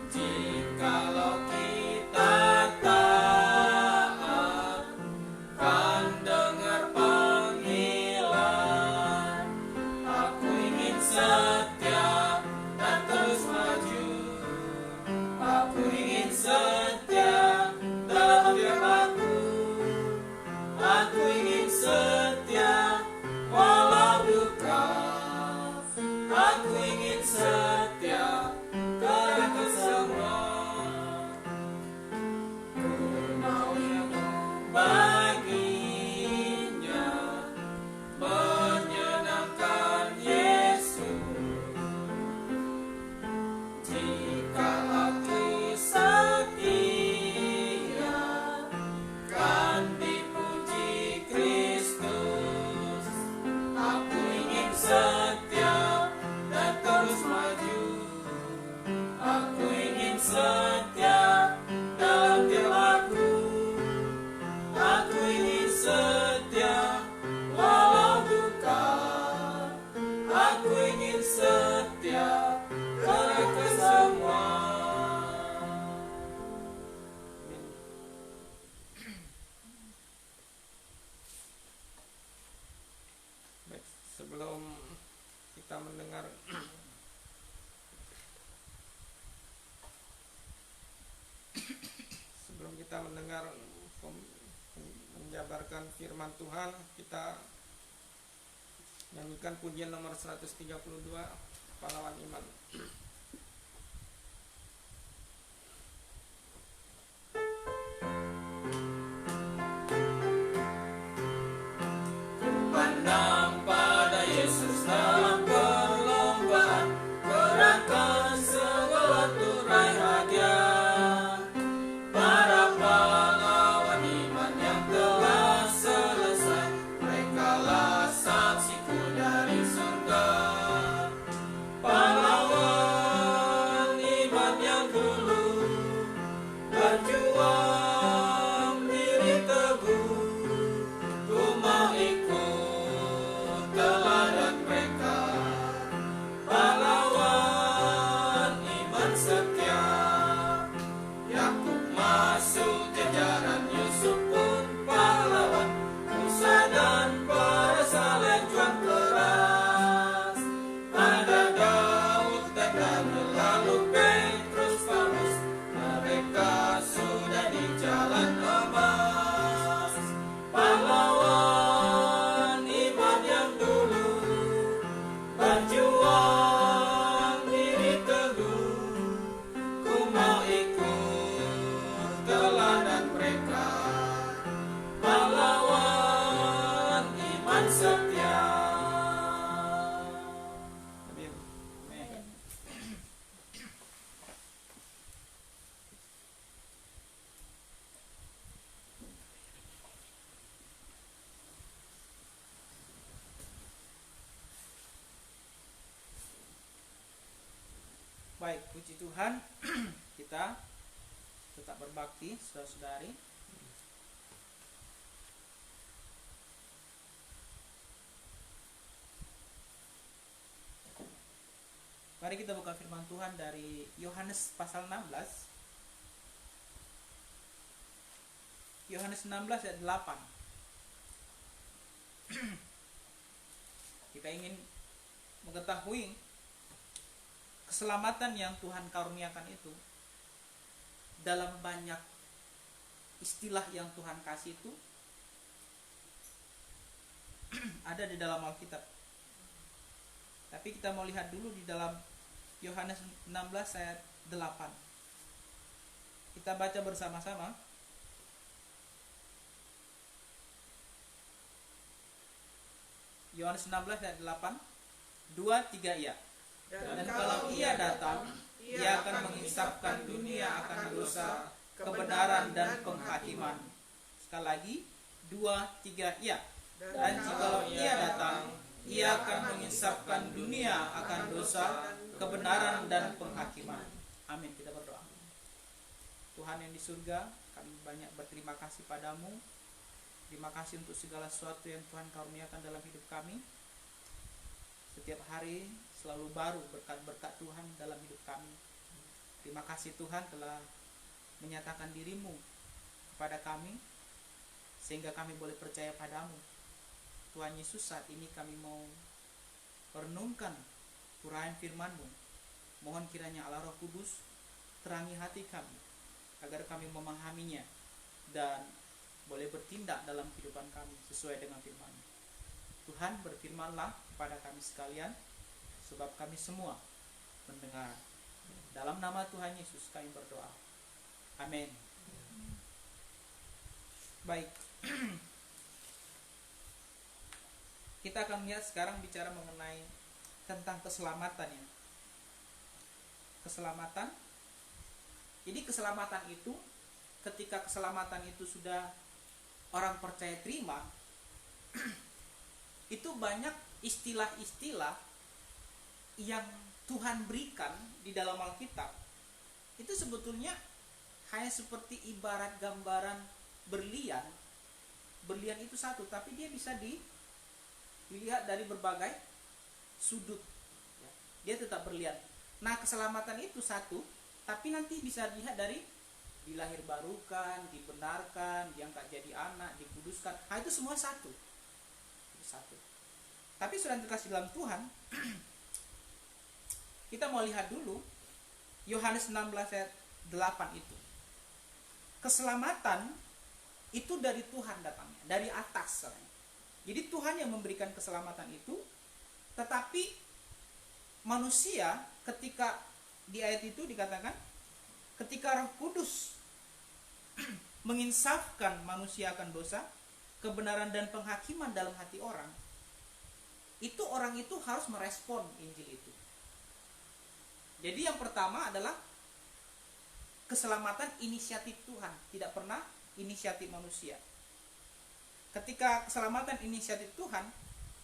Jikalau kita taat, kan dengar panggilan. Aku ingin setia dan terus maju. Aku ingin setia dalam firman-Mu. Aku ingin setia walau duka. Aku ingin setia karena semua. Ku mau hidup baginya, menyenangkan Yesus. Jika aku setia, kan dipuji Kristus. Aku ingin setia dan terus maju. Aku ingin setia dalam firman-Mu. Aku ingin setia walau duka. Aku ingin setia karena semua. Baik, sebelum kita mendengar menjabarkan firman Tuhan, kita nyanyikan pujian nomor 132, Pahlawan Iman. Pandang pada Yesus dalam perlombaan, gerakan segala turai hadiah. Para pahlawan iman yang telah selesai, merekalah saksiku dari surga. Pahlawan iman yang dulu berjuang diri teguh, ku mau ikut teladan mereka. Pahlawan iman setia, Yakub masuk jajaran, Yusuf pun pahlawan, Musa dan para saleh juang keras. Ada Daud dan Daniel, lalu Petrus, Paulus, mereka sudah di jalan emas. Pahlawan iman yang dulu berjuang diri teguh, ku mau ikut teladan mereka. Pahlawan iman setia. Amin. Baik, puji Tuhan. Kita tetap berbakti, saudara-saudari. Mari kita buka firman Tuhan dari Yohanes pasal 16. Yohanes 16 ayat 8. Kita ingin mengetahui keselamatan yang Tuhan karuniakan itu dalam banyak istilah yang Tuhan kasih itu ada di dalam Alkitab. Tapi kita mau lihat dulu di dalam Yohanes 16 ayat 8. Kita baca bersama-sama. Yohanes 16 ayat 8. 2, 3 ya. Dan kalau Ia datang, Ia akan mengisapkan dunia akan dosa, kebenaran dan penghakiman. Sekali lagi, 2, 3 ya. Dan jikalau Ia datang, Ia akan mengisapkan dunia akan dosa, kebenaran dan penghakiman. Amin. Kita berdoa. Tuhan yang di surga, kami banyak berterima kasih padamu. Terima kasih untuk segala sesuatu yang Tuhan karuniakan dalam hidup kami. Setiap hari selalu baru berkat-berkat Tuhan dalam hidup kami. Terima kasih Tuhan telah menyatakan dirimu kepada kami, sehingga kami boleh percaya padamu. Tuhan Yesus, saat ini kami mau merenungkan uraian firman-Mu. Mohon kiranya Allah Roh Kudus terangi hati kami, agar kami memahaminya dan boleh bertindak dalam kehidupan kami sesuai dengan firman-Mu. Tuhan, berfirmanlah kepada kami sekalian, sebab kami semua mendengar. Dalam nama Tuhan Yesus kami berdoa. Amin. Baik. Kita akan lihat sekarang bicara mengenai tentang keselamatan ya. Keselamatan. Jadi keselamatan itu, ketika keselamatan itu sudah orang percaya terima, itu banyak istilah-istilah yang Tuhan berikan di dalam Alkitab. Itu sebetulnya hanya seperti ibarat gambaran berlian. Berlian itu satu, tapi dia bisa dilihat dari berbagai sudut. Dia tetap berlian. Nah, keselamatan itu satu, tapi nanti bisa dilihat dari dilahir barukan, dibenarkan, diangkat jadi anak, dikuduskan. Nah, itu semua satu. Satu. Tapi sudah terkasih dalam Tuhan, kita mau lihat dulu Yohanes 16 ayat 8 itu. Keselamatan itu dari Tuhan datangnya, dari atas. Jadi Tuhan yang memberikan keselamatan itu, tetapi manusia ketika di ayat itu dikatakan, ketika Roh Kudus menginsafkan manusia akan dosa, kebenaran dan penghakiman dalam hati orang itu harus merespon Injil itu. Jadi yang pertama adalah keselamatan inisiatif Tuhan, tidak pernah inisiatif manusia. Ketika keselamatan inisiatif Tuhan,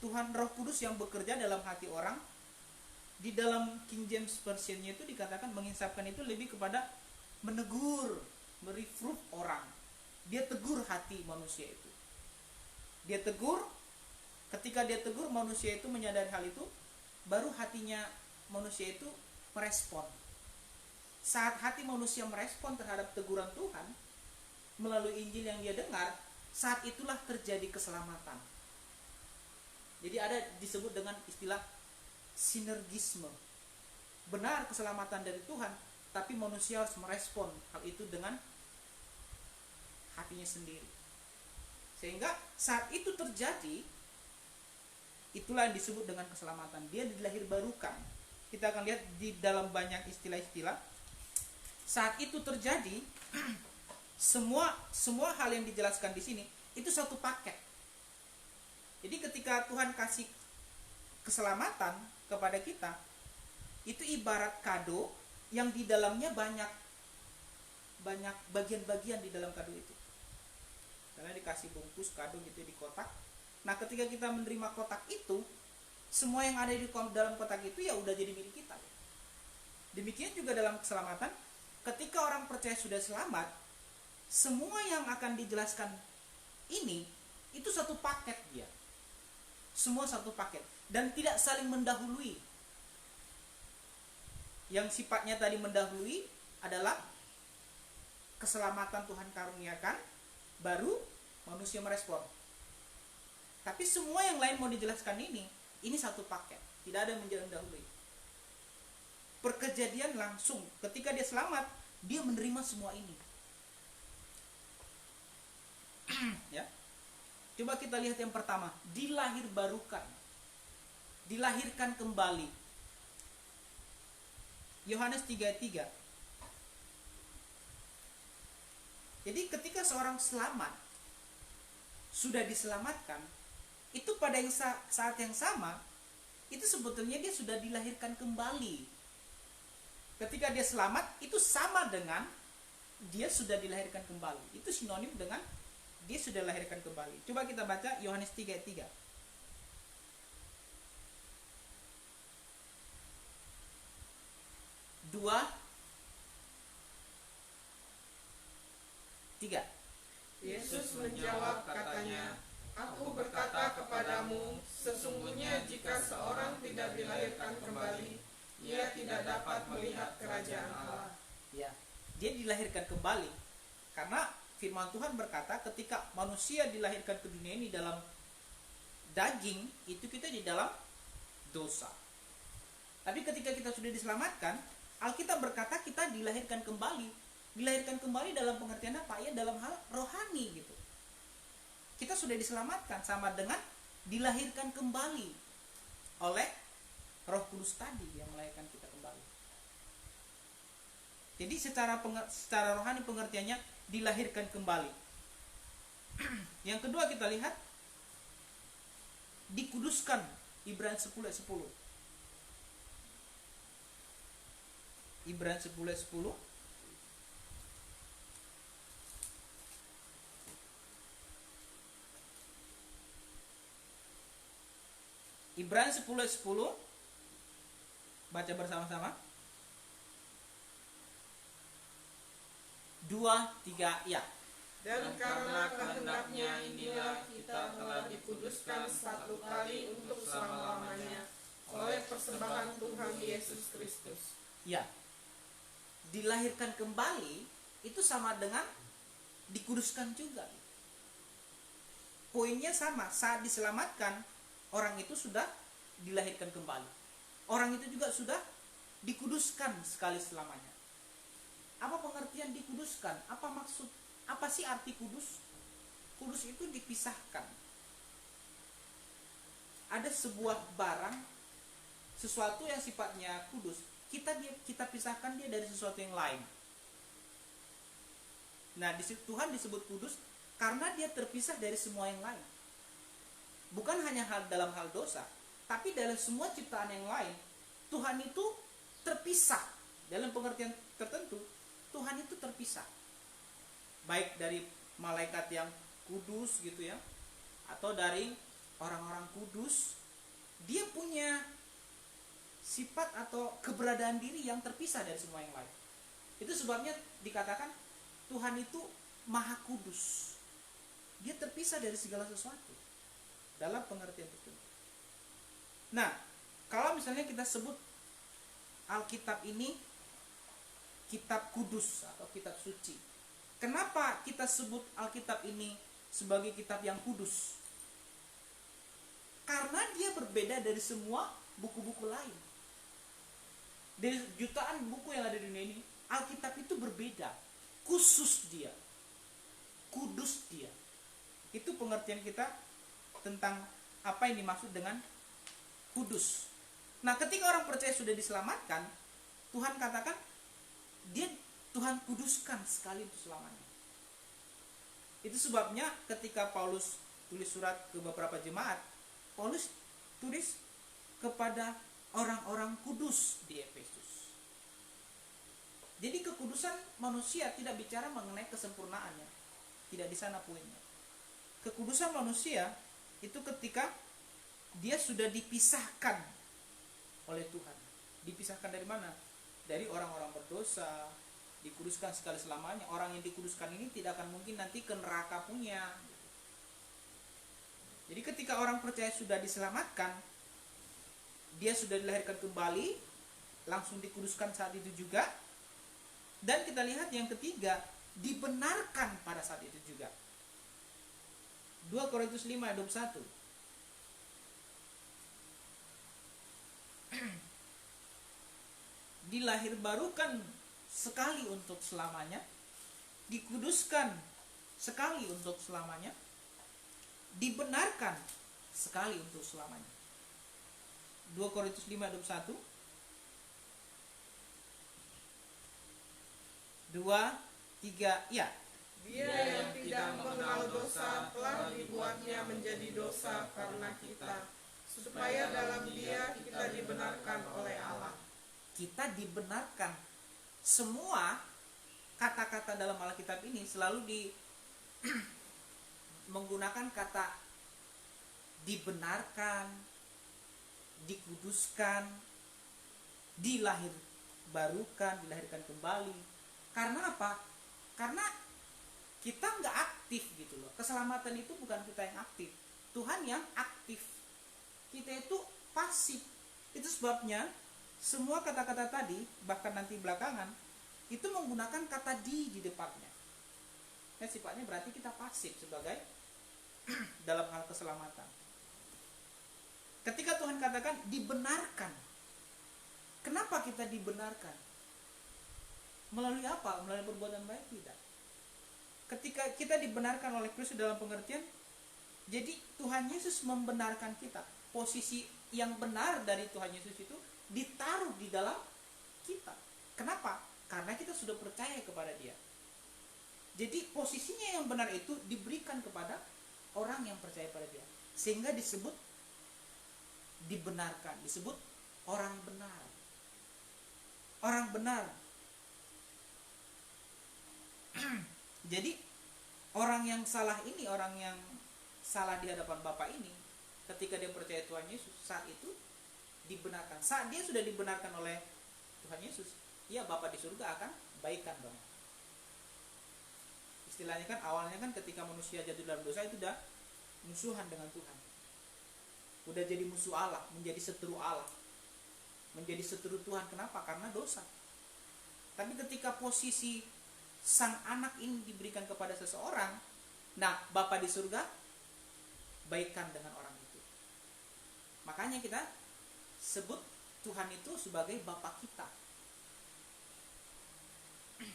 Tuhan Roh Kudus yang bekerja dalam hati orang. Di dalam King James Version-nya itu dikatakan menginsafkan itu lebih kepada menegur, mereproof orang. Dia tegur hati manusia itu. Dia tegur, ketika dia tegur manusia itu menyadari hal itu, baru hatinya manusia itu merespon. Saat hati manusia merespon terhadap teguran Tuhan melalui Injil yang dia dengar, saat itulah terjadi keselamatan. Jadi ada disebut dengan istilah sinergisme. Benar keselamatan dari Tuhan, tapi manusia harus merespon hal itu dengan hatinya sendiri. Sehingga saat itu terjadi, itulah yang disebut dengan keselamatan. Dia dilahir barukan. Kita akan lihat di dalam banyak istilah-istilah. Saat itu terjadi, semua hal yang dijelaskan di sini itu satu paket. Jadi ketika Tuhan kasih keselamatan kepada kita, itu ibarat kado yang di dalamnya banyak bagian-bagian di dalam kado itu. Karena dikasih bungkus kado gitu di kotak. Nah, ketika kita menerima kotak itu, semua yang ada di dalam kotak itu ya udah jadi milik kita. Demikian juga dalam keselamatan, ketika orang percaya sudah selamat, semua yang akan dijelaskan ini itu satu paket dia. Semua satu paket dan tidak saling mendahului. Yang sifatnya tadi mendahului adalah keselamatan Tuhan karuniakan, baru manusia merespon. Tapi semua yang lain mau dijelaskan ini satu paket, tidak ada yang mendahului. Perkejadian langsung, ketika dia selamat, dia menerima semua ini. Ya. Coba kita lihat yang pertama, dilahir barukan. Dilahirkan kembali. Yohanes 3:3. Jadi ketika seorang selamat, sudah diselamatkan, itu pada saat yang sama, itu sebetulnya dia sudah dilahirkan kembali. Ketika dia selamat, itu sama dengan dia sudah dilahirkan kembali. Itu sinonim dengan dia sudah dilahirkan kembali. Coba kita baca Yohanes 3:3. 2:3. Yesus menjawab katanya, Aku berkata kepadamu, sesungguhnya Artinya jika seorang tidak dilahirkan kembali, ia tidak dapat melihat kerajaan Allah. Ya, dia dilahirkan kembali karena firman Tuhan berkata ketika manusia dilahirkan ke dunia ini dalam daging, itu kita di dalam dosa. Tapi ketika kita sudah diselamatkan, Alkitab berkata kita dilahirkan kembali. Dilahirkan kembali dalam pengertian apa? Ya dalam hal rohani gitu. Kita sudah diselamatkan sama dengan dilahirkan kembali oleh Roh Kudus tadi yang melahirkan kita kembali. Jadi secara rohani pengertiannya dilahirkan kembali. Yang kedua kita lihat dikuduskan, Ibrani 10 ayat 10. Ibrani 10 ayat 10. Ibrani 10 ayat 10. Baca bersama-sama. 2, 3, ya. Dan karena kehendaknya inilah kita telah dikuduskan satu kali untuk selama-lamanya oleh persembahan Tuhan Yesus Kristus. Ya. Dilahirkan kembali itu sama dengan dikuduskan juga. Poinnya sama, saat diselamatkan orang itu sudah dilahirkan kembali. Orang itu juga sudah dikuduskan sekali selamanya. Apa pengertian dikuduskan? Apa maksud? Apa sih arti kudus? Kudus itu dipisahkan. Ada sebuah barang, sesuatu yang sifatnya kudus, kita pisahkan dia dari sesuatu yang lain. Nah, Tuhan disebut kudus karena dia terpisah dari semua yang lain. Bukan hanya dalam hal dosa, tapi dalam semua ciptaan yang lain, Tuhan itu terpisah. Dalam pengertian tertentu, Tuhan itu terpisah. Baik dari malaikat yang kudus gitu ya, atau dari orang-orang kudus, dia punya sifat atau keberadaan diri yang terpisah dari semua yang lain. Itu sebabnya dikatakan Tuhan itu maha kudus. Dia terpisah dari segala sesuatu dalam pengertian tertentu. Nah, kalau misalnya kita sebut Alkitab ini kitab kudus atau kitab suci, kenapa kita sebut Alkitab ini sebagai kitab yang kudus? Karena dia berbeda dari semua buku-buku lain. Dari jutaan buku yang ada di dunia ini, Alkitab itu berbeda. Khusus dia. Kudus dia. Itu pengertian kita tentang apa yang dimaksud dengan kudus. Nah, ketika orang percaya sudah diselamatkan, Tuhan katakan Tuhan kuduskan sekali untuk selamanya. Itu sebabnya ketika Paulus tulis surat ke beberapa jemaat, Paulus tulis kepada orang-orang kudus di Efesus. Jadi kekudusan manusia tidak bicara mengenai kesempurnaannya. Tidak di sana poinnya. Kekudusan manusia itu ketika dia sudah dipisahkan oleh Tuhan. Dipisahkan dari mana? Dari orang-orang berdosa, dikuduskan sekali selamanya. Orang yang dikuduskan ini tidak akan mungkin nanti ke neraka punya. Jadi ketika orang percaya sudah diselamatkan, dia sudah dilahirkan kembali, langsung dikuduskan saat itu juga. Dan kita lihat yang ketiga, dibenarkan pada saat itu juga. 2 Korintus 5 ayat 21. Dilahirbarukan sekali untuk selamanya, dikuduskan sekali untuk selamanya, dibenarkan sekali untuk selamanya. 2 Korintus 5 ayat 21. 2, 3, ya. Dia yang tidak mengenal dosa telah dibuatnya menjadi dosa karena kita, supaya dalam dia kita dibenarkan oleh Allah. Kita dibenarkan. Semua kata-kata dalam Alkitab ini selalu menggunakan kata dibenarkan, dikuduskan, dilahirbarukan, dilahirkan kembali. Karena apa? Karena kita nggak aktif gitu loh. Keselamatan itu bukan kita yang aktif, Tuhan yang aktif. kita itu pasif. Itu sebabnya semua kata-kata tadi, bahkan nanti belakangan, itu menggunakan kata di depannya. Sifatnya berarti kita pasif sebagai dalam hal keselamatan. Ketika Tuhan katakan dibenarkan, kenapa kita dibenarkan? Melalui apa? Melalui perbuatan baik? Tidak. Ketika kita dibenarkan oleh Kristus dalam pengertian, jadi Tuhan Yesus membenarkan kita. Posisi yang benar dari Tuhan Yesus itu ditaruh di dalam kita. Kenapa? Karena kita sudah percaya kepada Dia. Jadi posisinya yang benar itu diberikan kepada orang yang percaya pada Dia, sehingga disebut dibenarkan, disebut orang benar. Orang benar. Jadi orang yang salah ini, orang yang salah di hadapan Bapa ini, ketika dia percaya Tuhan Yesus, saat itu dibenarkan. Saat dia sudah dibenarkan oleh Tuhan Yesus, ya Bapa di surga akan baikan dong. Istilahnya kan awalnya kan ketika manusia jatuh dalam dosa itu udah musuhan dengan Tuhan. Udah jadi musuh Allah, menjadi seteru Allah. Menjadi seteru Tuhan. Kenapa? Karena dosa. Tapi ketika posisi sang anak ini diberikan kepada seseorang, nah Bapa di surga baikan dengan orang itu. Makanya kita sebut Tuhan itu sebagai Bapa kita.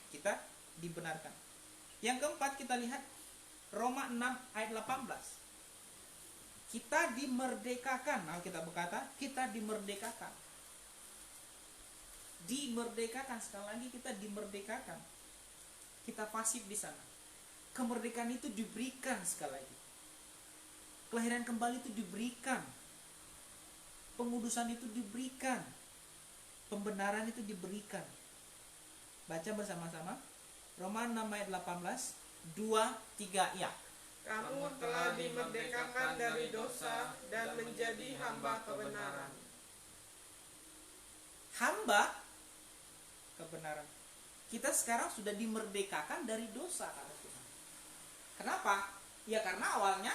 Kita dibenarkan. Yang keempat kita lihat Roma 6 ayat 18. Kita dimerdekakan. Alkitab berkata, kita dimerdekakan. Dimerdekakan, sekali lagi kita dimerdekakan. Kita pasif di sana. Kemerdekaan itu diberikan sekali lagi. Kelahiran kembali itu diberikan. Pengudusan itu diberikan. Pembenaran itu diberikan. Baca bersama-sama. Roma 6 ayat 18, 2, 3, ya. Kamu telah dimerdekakan dari dosa dan menjadi hamba kebenaran. Hamba kebenaran. Kita sekarang sudah dimerdekakan dari dosa, kata Tuhan. Kenapa? Ya karena awalnya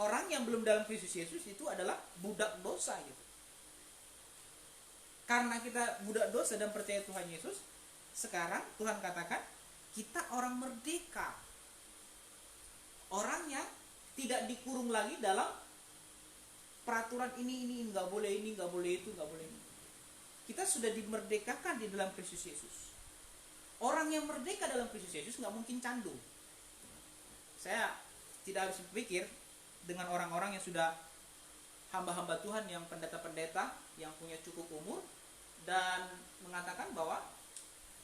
orang yang belum dalam Kristus Yesus itu adalah budak dosa gitu. Karena kita budak dosa dan percaya Tuhan Yesus, sekarang Tuhan katakan kita orang merdeka. Orang yang tidak dikurung lagi dalam peraturan ini nggak boleh, ini nggak boleh, itu nggak boleh. Kita sudah dimerdekakan di dalam Kristus Yesus. Orang yang merdeka dalam Kristus Yesus nggak mungkin candu. Saya tidak harus berpikir dengan orang-orang yang sudah hamba-hamba Tuhan, yang pendeta-pendeta yang punya cukup umur dan mengatakan bahwa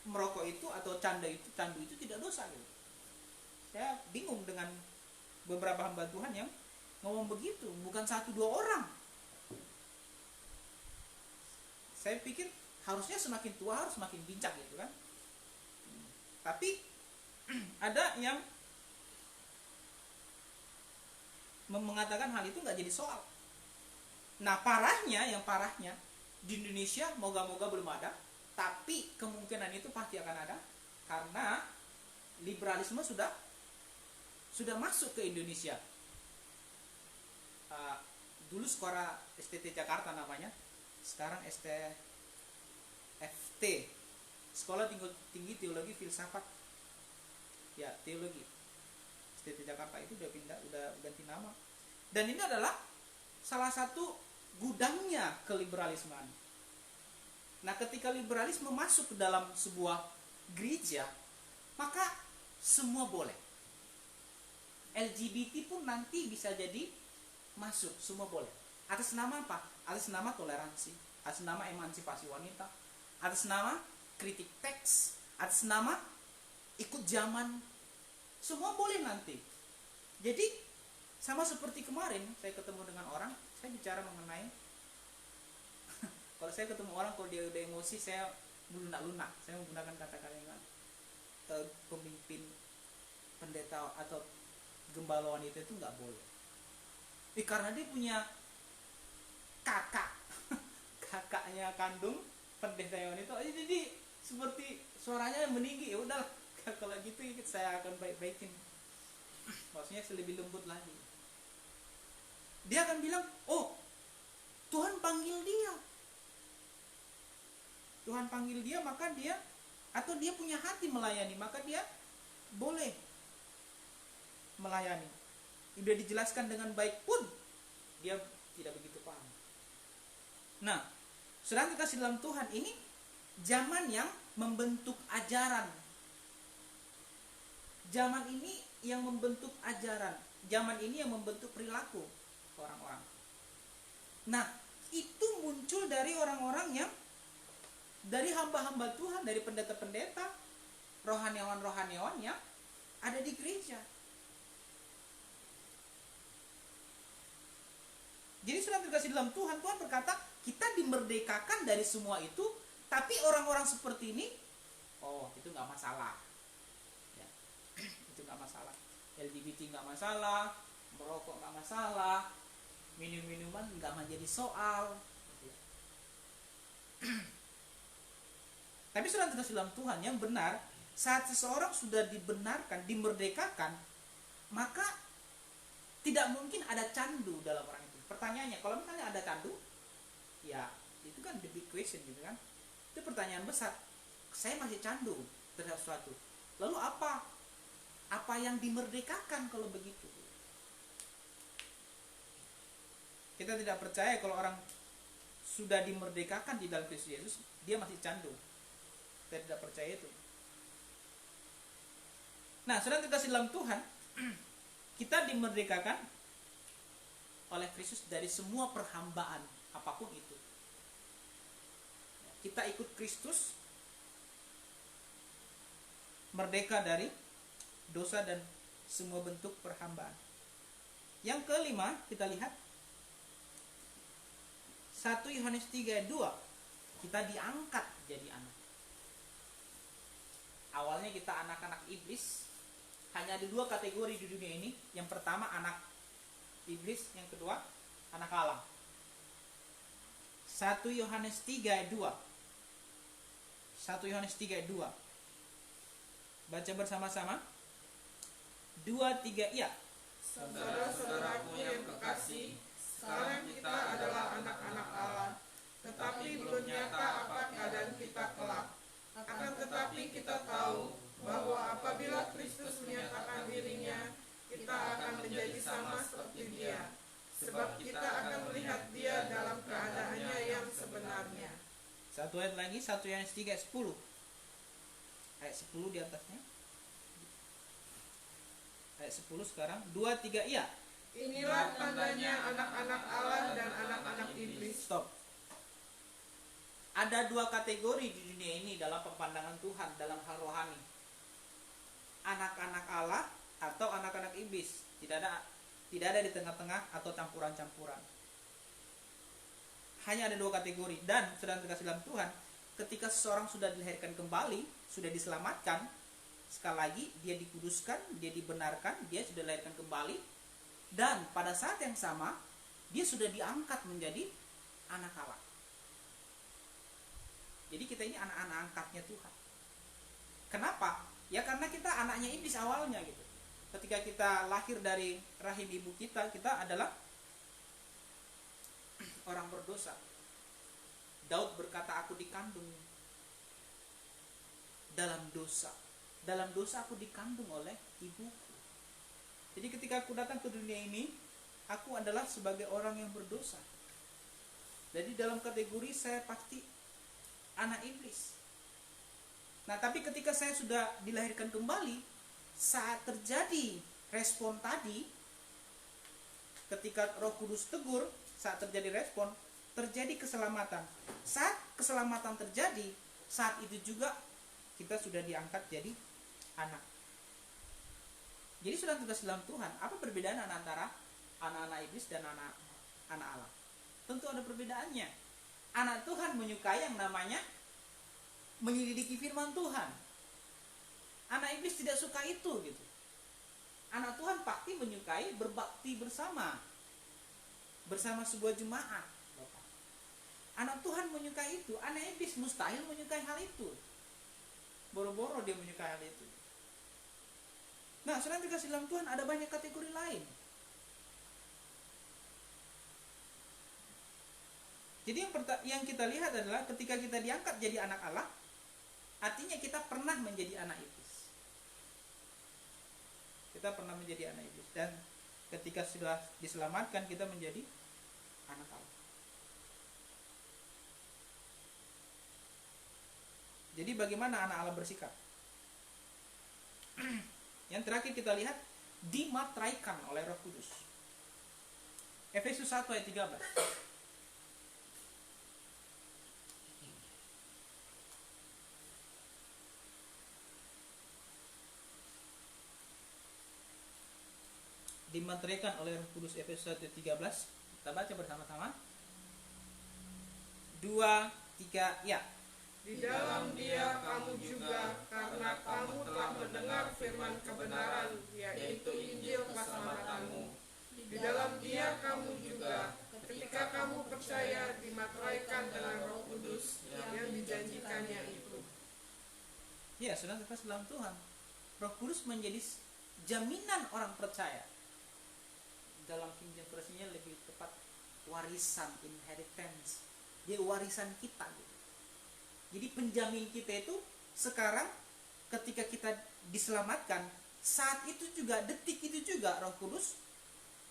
merokok itu atau candu itu tidak dosa gitu. Saya bingung dengan beberapa hamba Tuhan yang ngomong begitu, bukan 1-2 orang. Saya pikir harusnya semakin tua harus semakin bincang gitu kan. Tapi ada yang mengatakan hal itu nggak jadi soal. Nah yang parahnya di Indonesia moga-moga belum ada, tapi kemungkinan itu pasti akan ada karena liberalisme sudah masuk ke Indonesia. Dulu sekolah STT Jakarta namanya, sekarang STFT, Sekolah Tinggi Teologi Filsafat, ya teologi. STT Jakarta itu udah ganti nama. Dan ini adalah salah satu gudangnya keliberalismean. Nah, ketika liberalisme masuk ke dalam sebuah gereja, maka semua boleh. LGBT pun nanti bisa jadi masuk, semua boleh. Atas nama apa? Atas nama toleransi, atas nama emansipasi wanita, atas nama kritik teks, atas nama ikut zaman, semua boleh nanti. Jadi sama seperti kemarin saya ketemu dengan orang, saya bicara mengenai kalau saya ketemu orang kalau dia udah emosi saya melunak-lunak, saya menggunakan kata-kata yang pemimpin, pendeta atau gembala wanita itu nggak boleh. Karena dia punya kakaknya kandung pendeta wanita, jadi seperti suaranya meninggi. Ya udahlah, kalau gitu saya akan baik-baikin, maksudnya lebih lembut lagi. Dia akan bilang, oh Tuhan panggil dia. Tuhan panggil dia, maka dia, atau dia punya hati melayani, maka dia boleh melayani. Sudah dijelaskan dengan baik pun dia tidak begitu paham. Nah, saudara kasih dalam Tuhan, ini zaman yang membentuk ajaran. Zaman ini yang membentuk ajaran. Zaman ini yang membentuk perilaku orang-orang. Nah, itu muncul dari orang-orang yang, dari hamba-hamba Tuhan, dari pendeta-pendeta, rohaniawan-rohaniawan yang ada di gereja. Jadi sudah terkasih dalam Tuhan, Tuhan berkata kita dimerdekakan dari semua itu, tapi orang-orang seperti ini, oh itu nggak masalah, ya, itu nggak masalah. LGBT nggak masalah, merokok nggak masalah, minum-minuman nggak menjadi soal. Tapi sudah terkasih dalam Tuhan, yang benar, saat seseorang sudah dibenarkan, dimerdekakan, maka tidak mungkin ada candu dalam orang itu. Pertanyaannya, kalau misalnya ada candu, ya itu kan the big question gitu kan. Itu pertanyaan besar. Saya masih candu terhadap sesuatu. Lalu apa? Apa yang dimerdekakan kalau begitu? Kita tidak percaya kalau orang sudah dimerdekakan di dalam Kristus Yesus, dia masih candu. Kita tidak percaya itu. Nah, saudara terkasih dalam Tuhan, kita dimerdekakan oleh Kristus dari semua perhambaan apapun itu. Kita ikut Kristus, merdeka dari dosa dan semua bentuk perhambaan. Yang kelima, kita lihat 1 Yohanes 3 ayat 2. Kita diangkat jadi anak. Awalnya kita anak-anak iblis. Hanya ada 2 kategori di dunia ini. Yang pertama anak iblis, yang kedua anak Allah. 1 Yohanes 3 ayat 2. 1 Yohanes 3 ayat 2. Baca bersama-sama. 2, 3, iya. Saudara-saudaraku yang kekasih, sekarang kita adalah anak-anak Allah, tetapi belum nyata apa keadaan kita kelak. Akan tetapi kita tahu bahwa apabila Kristus menyatakan dirinya, kita akan menjadi sama seperti Dia, sebab kita akan melihat Dia dalam keadaannya yang sebenarnya. Satu ayat lagi, 1 Yohanes 3 ayat 10. Ayat 10 di atasnya. Ayat 10 sekarang. 2, 3, iya. Inilah tandanya anak-anak Allah dan anak-anak iblis. Stop. Ada 2 kategori di dunia ini dalam pemandangan Tuhan, dalam hal rohani. Anak-anak Allah atau anak-anak iblis. Tidak ada di tengah-tengah atau campuran-campuran. Hanya ada 2 kategori. Dan sedang terkasih dalam Tuhan, ketika seseorang sudah dilahirkan kembali, sudah diselamatkan, sekali lagi dia dikuduskan, dia dibenarkan, dia sudah dilahirkan kembali, dan pada saat yang sama dia sudah diangkat menjadi anak Allah. Jadi kita ini anak-anak angkatnya Tuhan. Kenapa? Ya karena kita anaknya iblis awalnya gitu. Ketika kita lahir dari rahim ibu kita, kita adalah orang berdosa. Daud berkata, aku dikandung dalam dosa. Dalam dosa aku dikandung oleh ibuku. Jadi ketika aku datang ke dunia ini, aku adalah sebagai orang yang berdosa. Jadi dalam kategori saya pasti anak iblis. Nah, tapi ketika saya sudah dilahirkan kembali, saat terjadi respon tadi, ketika Roh Kudus tegur, saat terjadi respon, terjadi keselamatan. Saat keselamatan terjadi, saat itu juga kita sudah diangkat jadi anak. Jadi sudah tugas dalam Tuhan. Apa perbedaan antara anak-anak iblis dan anak Allah? Tentu ada perbedaannya. Anak Tuhan menyukai yang namanya menyelidiki firman Tuhan. Anak iblis tidak suka itu gitu. Anak Tuhan pasti menyukai berbakti bersama sebuah jemaat. Anak Tuhan menyukai itu. Anak iblis mustahil menyukai hal itu. Boro-boro dia menyukai hal itu. Nah, selain dikasih dalam Tuhan ada banyak kategori lain. Jadi yang kita lihat adalah ketika kita diangkat jadi anak Allah, artinya kita pernah menjadi anak iblis. Kita pernah menjadi anak iblis, dan ketika sudah diselamatkan kita menjadi anak Allah. Jadi bagaimana anak Allah bersikap? Yang terakhir kita lihat, dimateraikan oleh Roh Kudus. Efesus 1 ayat 13. Dimateraikan oleh Roh Kudus, Efesus 1 ayat 13. Kita baca bersama-sama. 2, 3, ya. Di dalam Dia kamu juga, karena kamu telah mendengar firman kebenaran, yaitu Injil keselamatanmu. Di dalam Dia kamu juga, ketika kamu percaya, dimateraikan dengan Roh Kudus yang dijanjikannya itu. Ya, saudara kasih dalam Tuhan, Roh Kudus menjadi jaminan orang percaya. Dalam King James versinya lebih tepat warisan, inheritance. Dia warisan kita gitu. Jadi penjamin kita itu sekarang ketika kita diselamatkan, saat itu juga, detik itu juga Roh Kudus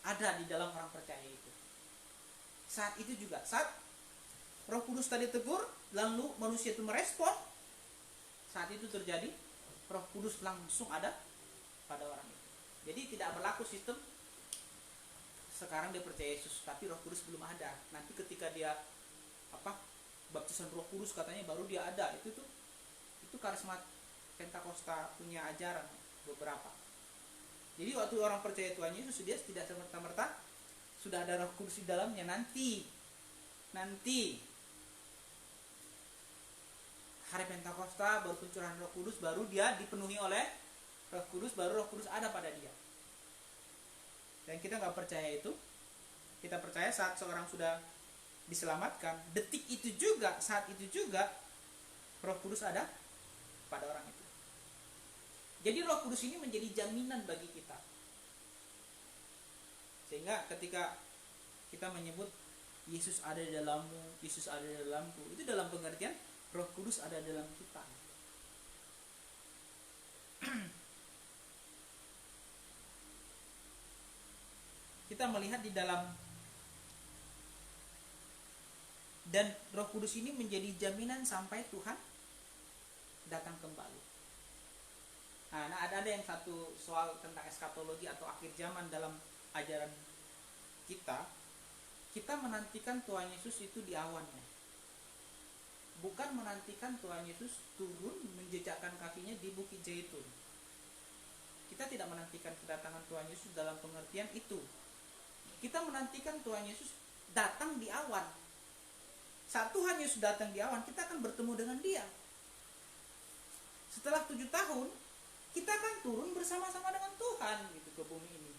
ada di dalam orang percaya itu. Saat itu juga, saat Roh Kudus tadi tegur, lalu manusia itu merespon, saat itu terjadi, Roh Kudus langsung ada pada orang itu. Jadi tidak berlaku sistem sekarang dia percaya Yesus tapi Roh Kudus belum ada. Nanti ketika dia baptisan Roh Kudus katanya baru dia ada. Itu karisma Pentakosta punya ajaran beberapa. Jadi waktu orang percaya Tuhan Yesus, dia tidak serta-merta sudah ada Roh Kudus di dalamnya. Nanti hari Pentakosta baru pencurahan Roh Kudus, baru dia dipenuhi oleh Roh Kudus, baru Roh Kudus ada pada dia. Dan kita nggak percaya itu. Kita percaya saat seorang sudah diselamatkan, detik itu juga, saat itu juga Roh Kudus ada pada orang itu. Jadi Roh Kudus ini menjadi jaminan bagi kita. Sehingga ketika kita menyebut Yesus ada di dalammu, Yesus ada di dalamku, itu dalam pengertian Roh Kudus ada dalam kita. Kita melihat di dalam, dan Roh Kudus ini menjadi jaminan sampai Tuhan datang kembali. Nah, ada yang satu soal tentang eskatologi atau akhir zaman dalam ajaran kita. Kita menantikan Tuhan Yesus itu di awannya, bukan menantikan Tuhan Yesus turun menjejakkan kakinya di Bukit Zaitun. Kita tidak menantikan kedatangan Tuhan Yesus dalam pengertian itu. Kita menantikan Tuhan Yesus datang di awan. Saat Tuhan Yesus datang di awan, kita akan bertemu dengan Dia. Setelah 7 tahun, kita akan turun bersama-sama dengan Tuhan gitu ke bumi ini.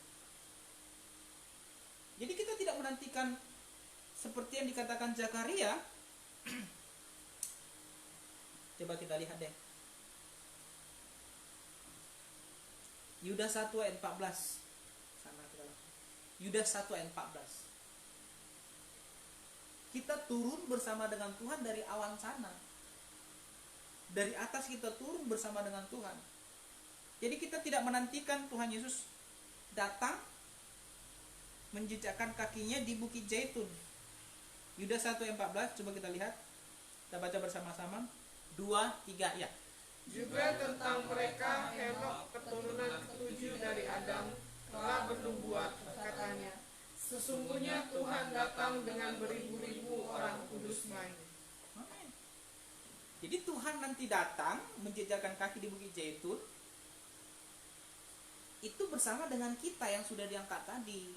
Jadi kita tidak menantikan seperti yang dikatakan Zakaria. Coba kita lihat deh. Yudas 1 ayat 14. Yudas 1 ayat 14. Kita turun bersama dengan Tuhan dari awan sana. Dari atas kita turun bersama dengan Tuhan. Jadi kita tidak menantikan Tuhan Yesus datang menjejakkan kakinya di Bukit Zaitun. Yudas 1 ayat 14, coba kita lihat. Kita baca bersama-sama. 2, 3, ya. Juga tentang mereka, Henok keturunan ketujuh dari Adam telah bernubuat, katanya, sesungguhnya Tuhan datang dengan beribu-ribu orang kudus-Nya. Jadi Tuhan nanti datang menjejakkan kaki di Bukit Zaitun itu bersama dengan kita yang sudah diangkat tadi.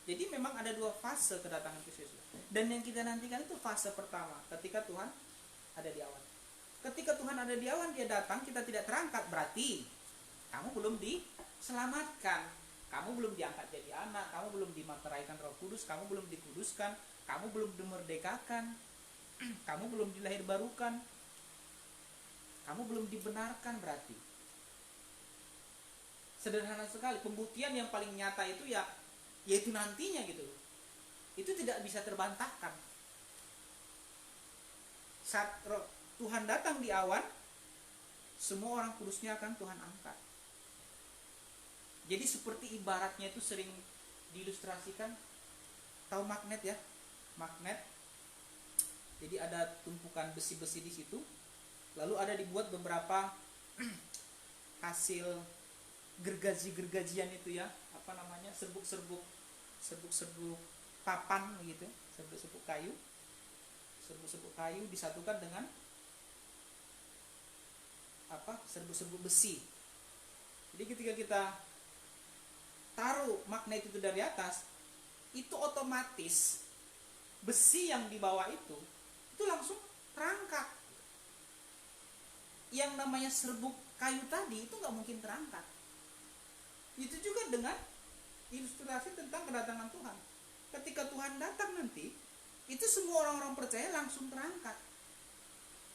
Jadi memang ada 2 fase kedatangan Kristus. Dan yang kita nantikan itu fase pertama, ketika Tuhan ada di awan. Ketika Tuhan ada di awan, Dia datang, kita tidak terangkat, berarti kamu belum diselamatkan, kamu belum diangkat jadi anak, kamu belum dimateraikan Roh Kudus, kamu belum dikuduskan, kamu belum dimerdekakan, kamu belum dilahirbarukan, kamu belum dibenarkan. Berarti sederhana sekali, pembuktian yang paling nyata itu yaitu nantinya gitu. itu tidak bisa terbantahkan. Saat Tuhan datang di awan, semua orang kudusnya akan Tuhan angkat. Jadi seperti ibaratnya itu sering diilustrasikan, tahu magnet ya? Magnet. Jadi ada tumpukan besi-besi di situ, lalu ada dibuat beberapa hasil gergaji-gergajian itu ya, apa namanya, serbuk-serbuk papan gitu, serbuk-serbuk kayu disatukan dengan serbuk-serbuk besi. Jadi ketika kita taruh magnet itu dari atas, itu otomatis besi yang di bawah itu langsung terangkat. Yang namanya serbuk kayu tadi itu nggak mungkin terangkat. Itu juga dengan ilustrasi tentang kedatangan Tuhan. Ketika Tuhan datang nanti, itu semua orang-orang percaya langsung terangkat,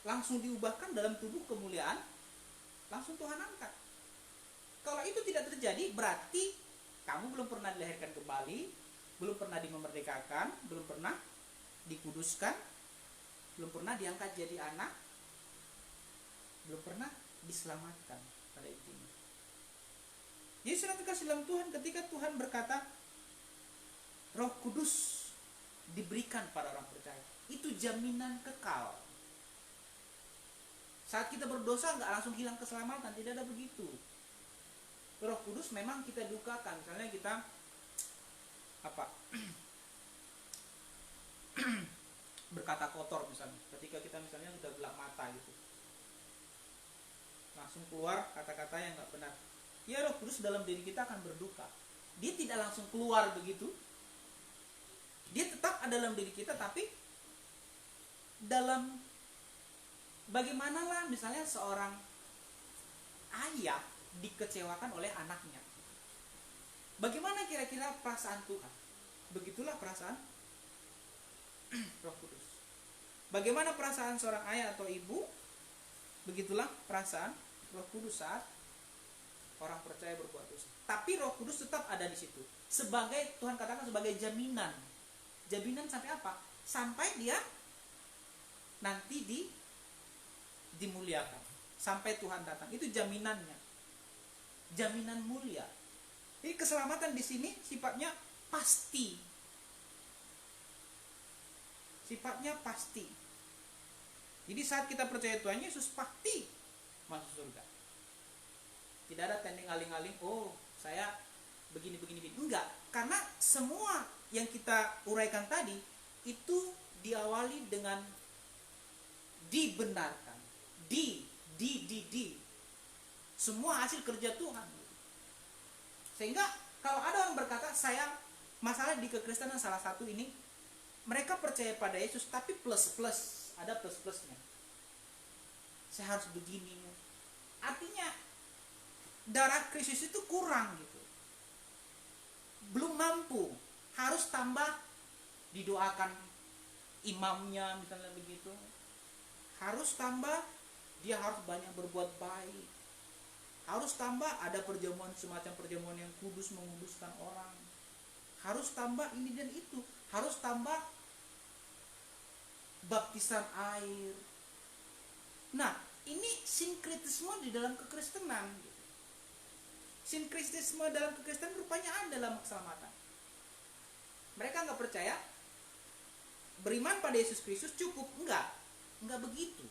langsung diubahkan dalam tubuh kemuliaan, langsung Tuhan angkat. Kalau itu tidak terjadi, berarti kamu belum pernah dilahirkan kembali, belum pernah dimerdekakan, belum pernah dikuduskan, belum pernah diangkat jadi anak, belum pernah diselamatkan pada intinya. Jadi saudara terkasih dalam Tuhan, ketika Tuhan berkata Roh Kudus diberikan pada orang percaya, itu jaminan kekal. Saat kita berdosa nggak langsung hilang keselamatan, tidak ada begitu. Roh Kudus memang kita dukakan, misalnya kita berkata kotor misalnya, ketika kita misalnya sudah gelap mata gitu, langsung keluar kata-kata yang nggak benar, ya Roh Kudus dalam diri kita akan berduka. Dia tidak langsung keluar begitu, dia tetap ada dalam diri kita, tapi dalam bagaimanalah misalnya seorang ayah dikecewakan oleh anaknya, bagaimana kira-kira perasaan Tuhan? Begitulah perasaan Roh Kudus. Bagaimana perasaan seorang ayah atau ibu, begitulah perasaan Roh Kudus saat orang percaya berbuat dosa. Tapi Roh Kudus tetap ada di situ sebagai, Tuhan katakan sebagai jaminan. Jaminan sampai apa? Sampai dia nanti dimuliakan, sampai Tuhan datang. Itu jaminannya, jaminan mulia. Jadi keselamatan di sini sifatnya pasti, sifatnya pasti. Jadi saat kita percaya Tuhan Yesus, pasti masuk surga. Tidak ada tending aling-aling, oh saya begini. Enggak, karena semua yang kita uraikan tadi itu diawali dengan dibenarkan, di semua hasil kerja Tuhan. Sehingga kalau ada orang berkata, saya masalah di kekristenan salah satu ini, mereka percaya pada Yesus tapi plus, ada plus-plusnya. Saya harus begini. Artinya darah Kristus itu kurang gitu. Belum mampu, harus tambah didoakan imamnya misalnya begitu. Harus tambah, dia harus banyak berbuat baik. Harus tambah ada perjamuan, semacam perjamuan yang kudus, menguduskan orang. Harus tambah ini dan itu. Harus tambah baptisan air. Nah, ini sinkretisme di dalam kekristenan. Sinkretisme dalam kekristenan rupanya ada dalam keselamatan. Mereka nggak percaya beriman pada Yesus Kristus cukup. Enggak begitu.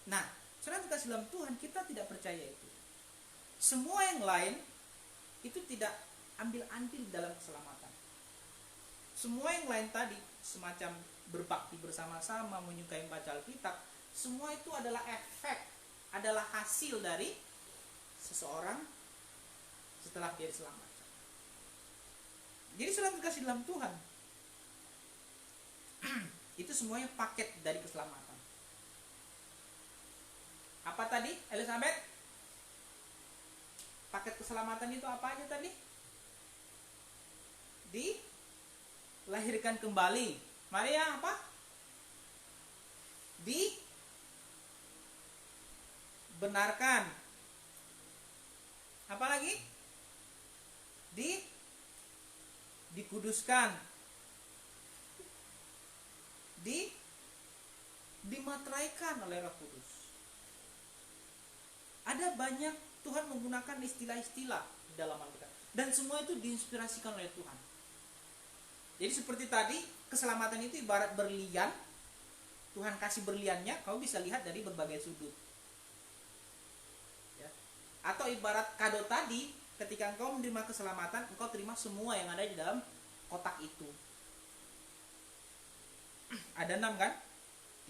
Nah, saudara kasih dalam Tuhan, kita tidak percaya itu. Semua yang lain itu tidak ambil-andil dalam keselamatan. Semua yang lain tadi, semacam berbakti bersama-sama, menyukai baca Alkitab, semua itu adalah efek, adalah hasil dari seseorang setelah dia diselamatkan. Jadi saudara kasih dalam Tuhan, itu semuanya paket dari keselamatan. Apa tadi, Elizabeth? Paket keselamatan itu apa aja tadi? Dilahirkan kembali. Maria apa? Dibenarkan. Apa lagi? dikuduskan, dimateraikan oleh Roh Kudus. Ada banyak Tuhan menggunakan istilah-istilah di dalam Alkitab, dan semua itu diinspirasikan oleh Tuhan. Jadi seperti tadi, keselamatan itu ibarat berlian. Tuhan kasih berliannya, kau bisa lihat dari berbagai sudut. Ya. Atau ibarat kado tadi, ketika engkau menerima keselamatan, engkau terima semua yang ada di dalam kotak itu. Ada 6 kan?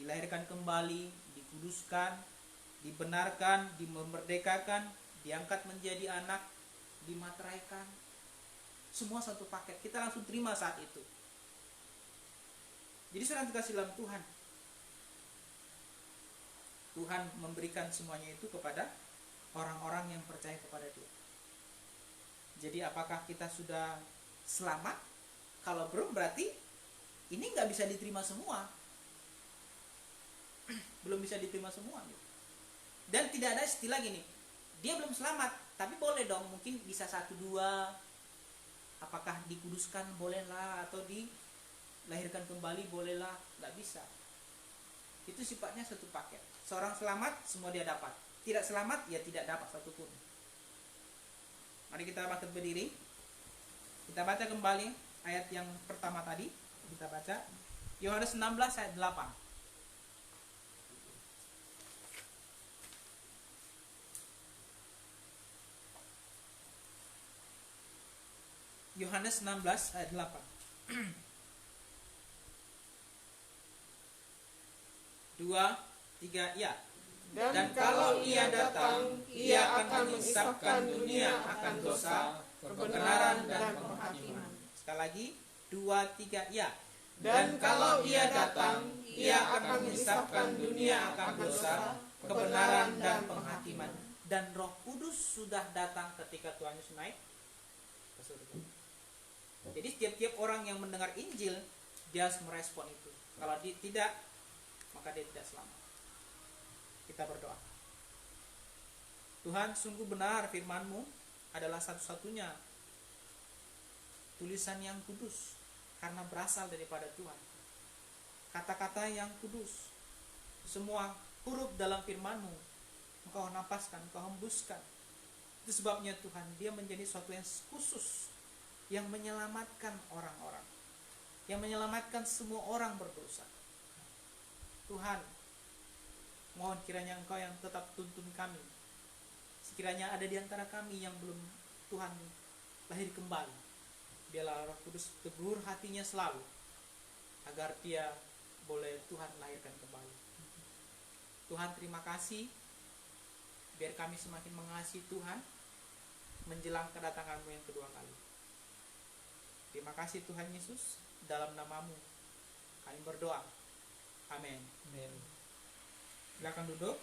Dilahirkan kembali, dikuduskan, dibenarkan, dimerdekakan, diangkat menjadi anak, dimateraikan. Semua satu paket. Kita langsung terima saat itu. Jadi saudara dikasih dalam Tuhan. Tuhan memberikan semuanya itu kepada orang-orang yang percaya kepada Dia. Jadi apakah kita sudah selamat? Kalau belum, berarti ini nggak bisa diterima semua. Belum bisa diterima semua. Dan tidak ada istilah gini, dia belum selamat, tapi boleh dong, mungkin bisa 1-2. Apakah dikuduskan bolehlah, atau dilahirkan kembali bolehlah, nggak bisa. Itu sifatnya satu paket. Seorang selamat, semua dia dapat. Tidak selamat, ya tidak dapat satupun. Mari kita bangkit berdiri. Kita baca kembali ayat yang pertama tadi. Kita baca Yohanes 16 ayat 8. Yohanes 16 ayat 8. 2, 3, ya. Dan kalau Ia datang, Ia akan mengisapkan dunia akan dosa, kebenaran dan penghakiman. Sekali lagi, 2, 3, ya. Dan kalau Ia datang, Ia akan mengisapkan dunia akan dosa, kebenaran dan penghakiman. Dan Roh Kudus sudah datang ketika Tuhan Yesus naik ke surga. Jadi setiap orang yang mendengar Injil, dia harus merespon itu. Kalau dia tidak, maka dia tidak selamat. Kita berdoa. Tuhan, sungguh benar firman-Mu adalah satu-satunya tulisan yang kudus, karena berasal daripada Tuhan. Kata-kata yang kudus, semua huruf dalam firman-Mu Engkau napaskan, Engkau hembuskan. Itu sebabnya Tuhan, dia menjadi sesuatu yang khusus, yang menyelamatkan orang-orang, yang menyelamatkan semua orang berdosa. Tuhan, mohon kiranya Engkau yang tetap tuntun kami. Sekiranya ada di antara kami yang belum Tuhan lahir kembali, biarlah Roh Kudus tegur hatinya selalu, agar dia boleh Tuhan lahirkan kembali. Tuhan, terima kasih, biar kami semakin mengasihi Tuhan menjelang kedatangan-Mu yang kedua kali. Terima kasih Tuhan Yesus, dalam nama-Mu kami berdoa. Amin. Silakan duduk.